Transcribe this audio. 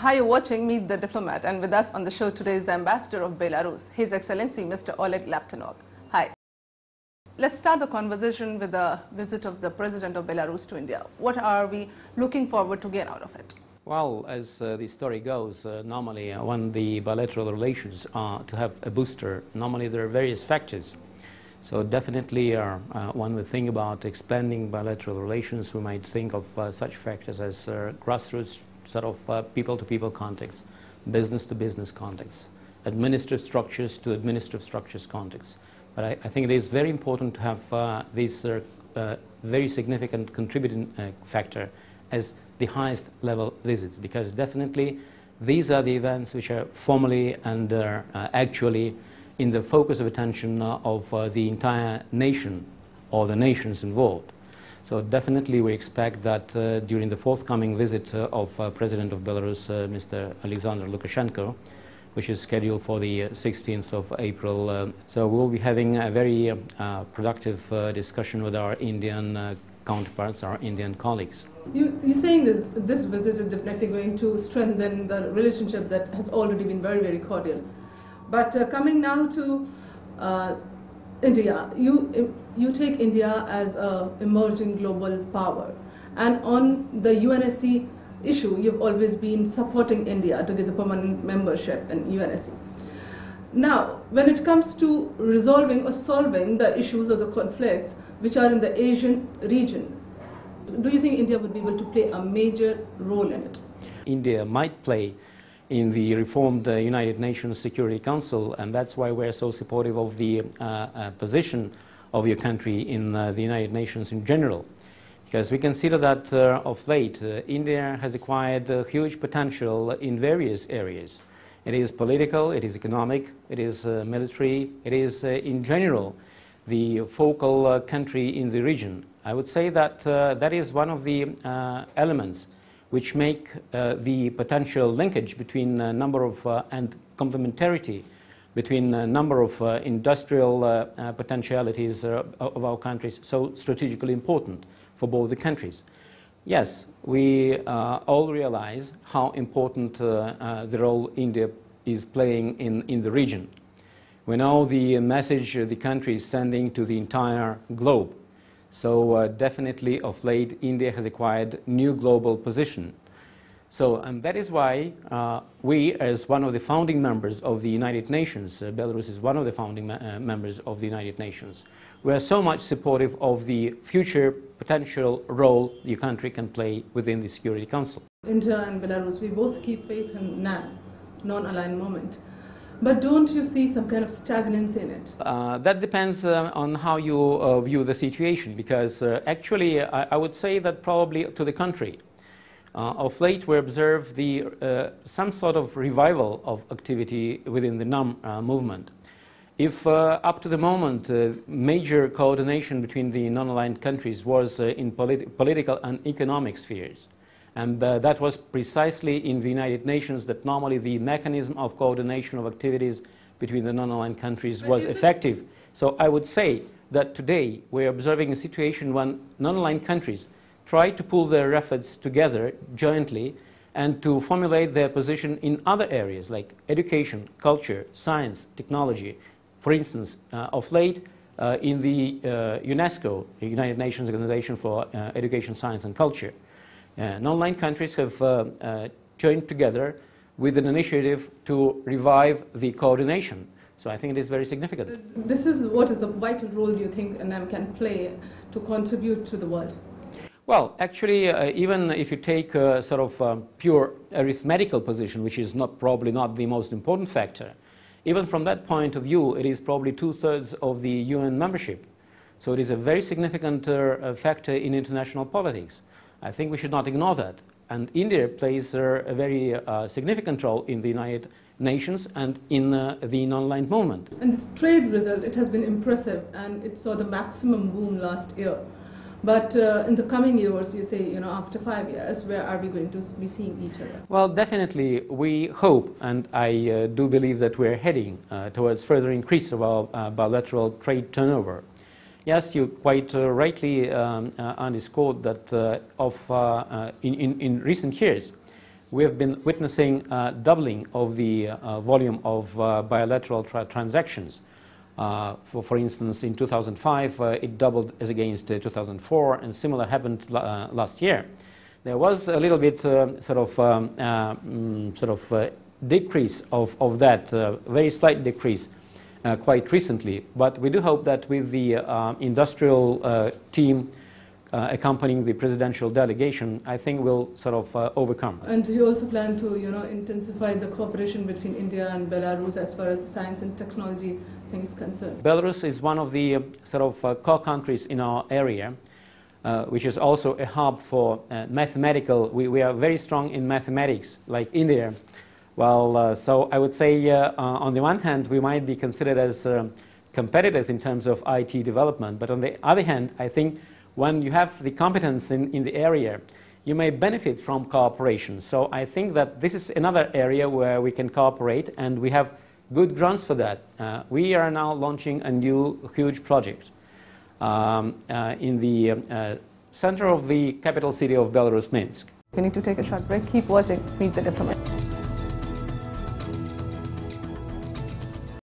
Hi, you're watching Meet the Diplomat, and with us on the show today is the Ambassador of Belarus, His Excellency Mr. Oleg Laptenok. Hi. Let's start the conversation with the visit of the President of Belarus to India. What are we looking forward to get out of it? Well, as the story goes, normally when the bilateral relations are to have a booster, normally there are various factors. So definitely when we think about expanding bilateral relations, we might think of such factors as grassroots sort of people-to-people contacts, business-to-business contacts, administrative structures to administrative structures contacts. But I think it is very important to have this very significant contributing factor as the highest level visits, because definitely these are the events which are formally and actually in the focus of attention of the entire nation or the nations involved. So definitely we expect that during the forthcoming visit of President of Belarus, Mr. Alexander Lukashenko, which is scheduled for the 16th of April. So we'll be having a very productive discussion with our Indian counterparts, our Indian colleagues. You're saying that this visit is definitely going to strengthen the relationship that has already been very, very cordial. But coming now to India, you take India as an emerging global power. And on the UNSC issue, you've always been supporting India to get the permanent membership in UNSC. Now, when it comes to resolving or solving the issues or the conflicts which are in the Asian region, do you think India would be able to play a major role in it? India might play in the reformed United Nations Security Council, and that's why we're so supportive of the position of your country in the United Nations in general. Because we consider that of late, India has acquired huge potential in various areas. It is political, it is economic, it is military, it is in general the focal country in the region. I would say that that is one of the elements which make the potential linkage between a number of and complementarity between a number of industrial potentialities of our countries so strategically important for both the countries. Yes, we all realize how important the role India is playing in the region. We know the message the country is sending to the entire globe. So definitely of late India has acquired new global position. So, and that is why we, as one of the founding members of the United Nations, Belarus is one of the founding members of the United Nations, we are so much supportive of the future potential role your country can play within the Security Council. India and Belarus, we both keep faith in NAM, non-aligned movement. But don't you see some kind of stagnancy in it? That depends on how you view the situation, because actually I would say that probably to the contrary. Of late we observe some sort of revival of activity within the NAM movement. If up to the moment major coordination between the non-aligned countries was in political and economic spheres, and that was precisely in the United Nations that normally the mechanism of coordination of activities between the non-aligned countries was effective. So I would say that today we're observing a situation when non-aligned countries try to pull their efforts together jointly and to formulate their position in other areas like education, culture, science, technology. For instance, of late in the UNESCO, the United Nations Organization for Education, Science and Culture, non-aligned countries have joined together with an initiative to revive the coordination. So I think it is very significant. This is what is the vital role you think NAM can play to contribute to the world? Well, actually, even if you take a sort of pure arithmetical position, which is probably not the most important factor, even from that point of view, it is probably 2/3 of the UN membership. So it is a very significant factor in international politics. I think we should not ignore that. And India plays a very significant role in the United Nations and in the non-aligned movement. And this trade result, it has been impressive, and it saw the maximum boom last year. But in the coming years, you say, after 5 years, where are we going to be seeing each other? Well, definitely we hope, and I do believe that we're heading towards further increase of our bilateral trade turnover. Yes, you quite rightly underscored that in recent years, we have been witnessing doubling of the volume of bilateral transactions. For instance, in 2005, it doubled as against 2004, and similar happened last year. There was a little bit decrease of that, very slight decrease quite recently. But we do hope that with the industrial team accompanying the presidential delegation, I think we'll overcome. And do you also plan to, intensify the cooperation between India and Belarus as far as science and technology things concerned? Belarus is one of the core countries in our area, which is also a hub for mathematical. We are very strong in mathematics, like India. Well, so I would say on the one hand, we might be considered as competitors in terms of IT development, but on the other hand, I think when you have the competence in the area, you may benefit from cooperation. So I think that this is another area where we can cooperate, and we have good grounds for that. We are now launching a new huge project in the center of the capital city of Belarus, Minsk. We need to take a short break. Keep watching Meet the Diplomat.